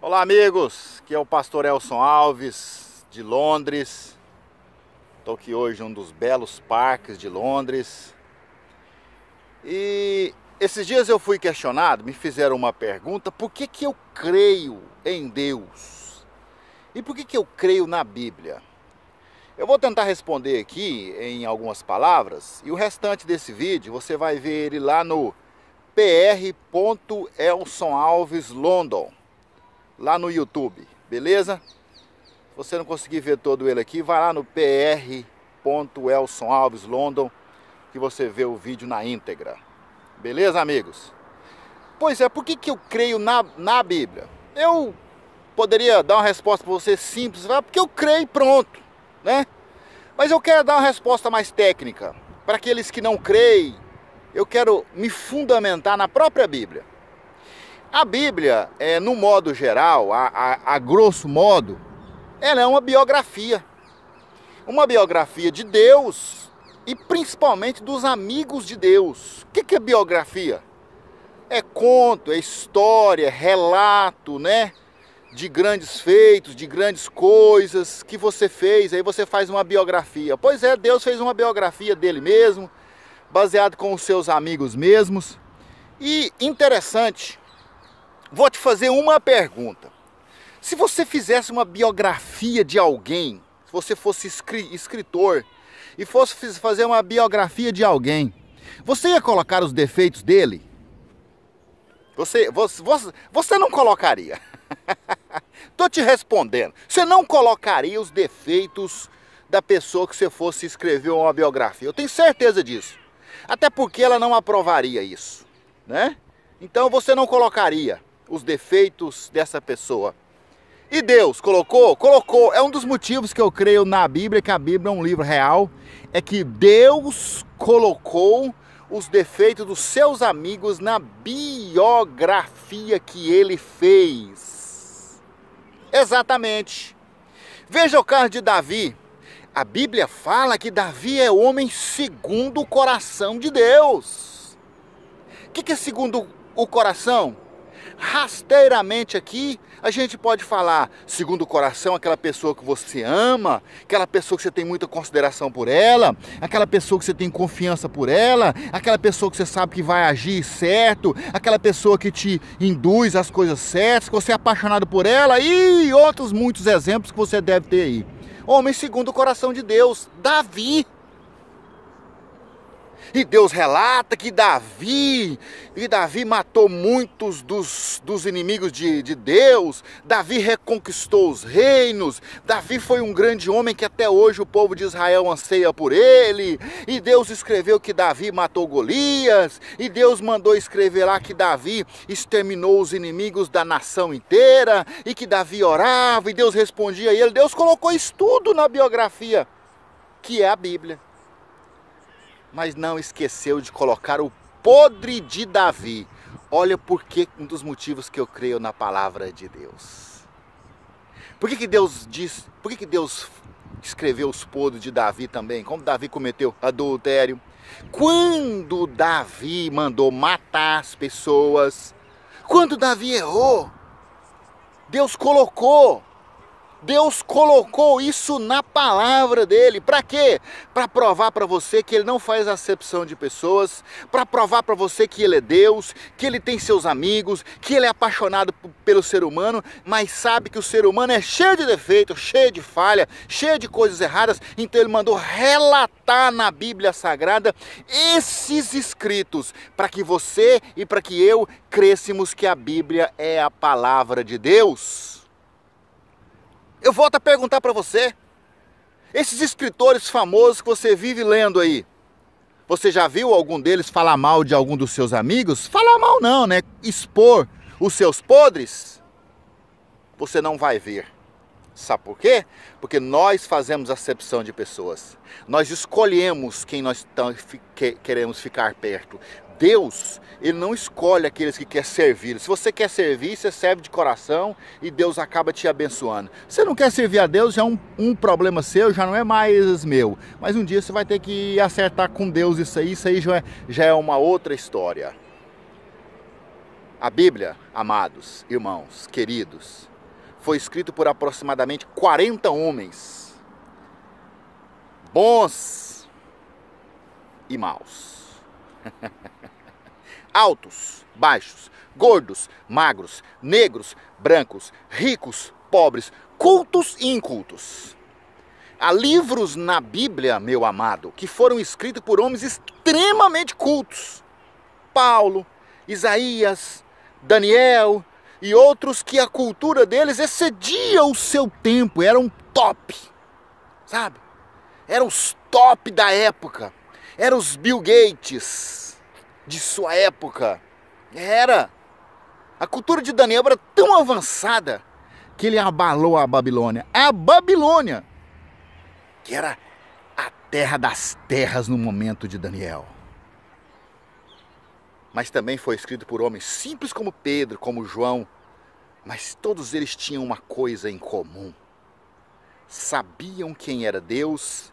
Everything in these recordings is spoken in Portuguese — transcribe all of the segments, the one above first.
Olá amigos, aqui é o pastor Elson Alves de Londres. Estou aqui hoje em um dos belos parques de Londres. E esses dias eu fui questionado, me fizeram uma pergunta: por que eu creio em Deus? E por que eu creio na Bíblia? Eu vou tentar responder aqui em algumas palavras, e o restante desse vídeo você vai ver ele lá no pr.elsonalveslondon, lá no YouTube, beleza? Se você não conseguir ver todo ele aqui, vai lá no pr.elsonalveslondon que você vê o vídeo na íntegra. Beleza, amigos? Pois é, por que eu creio na Bíblia? Eu poderia dar uma resposta para você simples, porque eu creio e pronto, né? Mas eu quero dar uma resposta mais técnica. Para aqueles que não creem, eu quero me fundamentar na própria Bíblia. A Bíblia, no modo geral, a grosso modo, ela é uma biografia. Uma biografia de Deus e principalmente dos amigos de Deus. O que é biografia? É conto, é história, é relato, né? De grandes feitos, de grandes coisas que você fez, aí você faz uma biografia. Pois é, Deus fez uma biografia dele mesmo, baseado com os seus amigos mesmos. E interessante, vou te fazer uma pergunta. Se você fizesse uma biografia de alguém, se você fosse escritor e fosse fazer uma biografia de alguém, você ia colocar os defeitos dele? Você não colocaria. Tô te respondendo. Você não colocaria os defeitos da pessoa que você fosse escrever uma biografia. Eu tenho certeza disso. Até porque ela não aprovaria isso, né? Então você não colocaria os defeitos dessa pessoa. E Deus colocou? Colocou. É um dos motivos que eu creio na Bíblia, que a Bíblia é um livro real. É que Deus colocou os defeitos dos seus amigos na biografia que ele fez. Exatamente. Veja o caso de Davi. A Bíblia fala que Davi é homem segundo o coração de Deus. O que é segundo o coração? Rasteiramente aqui, a gente pode falar segundo o coração, aquela pessoa que você ama, aquela pessoa que você tem muita consideração por ela, aquela pessoa que você tem confiança por ela, aquela pessoa que você sabe que vai agir certo, aquela pessoa que te induz às coisas certas, que você é apaixonado por ela e outros muitos exemplos que você deve ter aí. Homem segundo o coração de Deus, Davi. E Deus relata que Davi matou muitos dos inimigos de Deus. Davi reconquistou os reinos. Davi foi um grande homem que até hoje o povo de Israel anseia por ele. E Deus escreveu que Davi matou Golias. E Deus mandou escrever lá que Davi exterminou os inimigos da nação inteira. E que Davi orava e Deus respondia a ele. Deus colocou isso tudo na biografia, que é a Bíblia. Mas não esqueceu de colocar o podre de Davi. Olha porque um dos motivos que eu creio na palavra de Deus. Por que Deus escreveu os podres de Davi também? Como Davi cometeu adultério. Quando Davi mandou matar as pessoas, quando Davi errou, Deus colocou isso na palavra dele. Para quê? Para provar para você que ele não faz acepção de pessoas, para provar para você que ele é Deus, que ele tem seus amigos, que ele é apaixonado pelo ser humano, mas sabe que o ser humano é cheio de defeitos, cheio de falha, cheio de coisas erradas. Então ele mandou relatar na Bíblia Sagrada esses escritos, para que você e para que eu crêssemos que a Bíblia é a palavra de Deus. Eu volto a perguntar para você, esses escritores famosos que você vive lendo aí, você já viu algum deles falar mal de algum dos seus amigos? Falar mal não, né? Expor os seus podres? Você não vai ver. Sabe por quê? Porque nós fazemos acepção de pessoas. Nós escolhemos quem nós queremos ficar perto. Deus, ele não escolhe aqueles que quer servir. Se você quer servir, você serve de coração e Deus acaba te abençoando. Se você não quer servir a Deus, já é um problema seu, já não é mais meu. Mas um dia você vai ter que acertar com Deus isso aí já é uma outra história. A Bíblia, amados, irmãos, queridos, foi escrito por aproximadamente 40 homens, bons e maus, altos, baixos, gordos, magros, negros, brancos, ricos, pobres, cultos e incultos. Há livros na Bíblia, meu amado, que foram escritos por homens extremamente cultos. Paulo, Isaías, Daniel e outros que a cultura deles excedia o seu tempo, eram top, sabe? Eram os top da época, eram os Bill Gates de sua época. A cultura de Daniel era tão avançada que ele abalou a Babilônia. A Babilônia, que era a terra das terras no momento de Daniel. Mas também foi escrito por homens simples como Pedro, como João. Mas todos eles tinham uma coisa em comum. Sabiam quem era Deus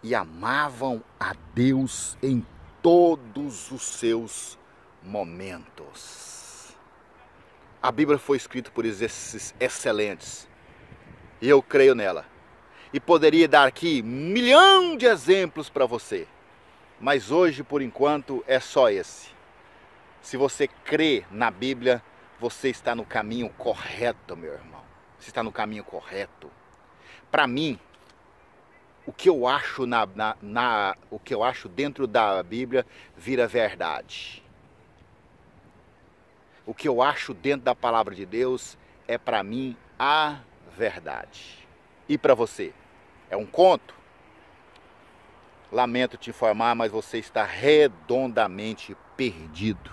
e amavam a Deus em todos os seus momentos. A Bíblia foi escrita por esses excelentes. E eu creio nela. E poderia dar aqui 1 milhão de exemplos para você. Mas hoje, por enquanto, é só esse. Se você crê na Bíblia, você está no caminho correto, meu irmão. Você está no caminho correto. Para mim, o que eu acho o que eu acho dentro da Bíblia vira verdade. O que eu acho dentro da palavra de Deus é para mim a verdade. E para você? É um conto? Lamento te informar, mas você está redondamente perdido.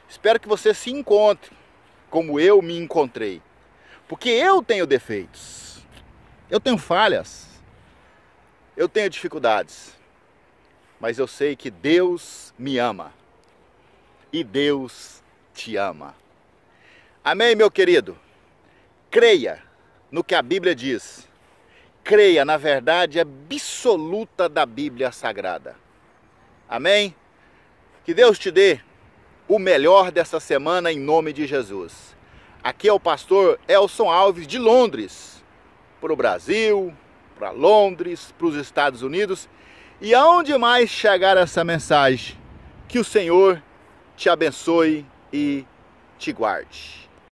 Espero que você se encontre como eu me encontrei. Porque eu tenho defeitos. Eu tenho falhas. Eu tenho dificuldades. Mas eu sei que Deus me ama. E Deus te ama. Amém, meu querido? Creia no que a Bíblia diz. Creia na verdade absoluta da Bíblia Sagrada. Amém? Que Deus te dê o melhor dessa semana em nome de Jesus. Aqui é o pastor Elson Alves de Londres, para o Brasil, para Londres, para os Estados Unidos e aonde mais chegar essa mensagem. Que o Senhor te abençoe e te guarde.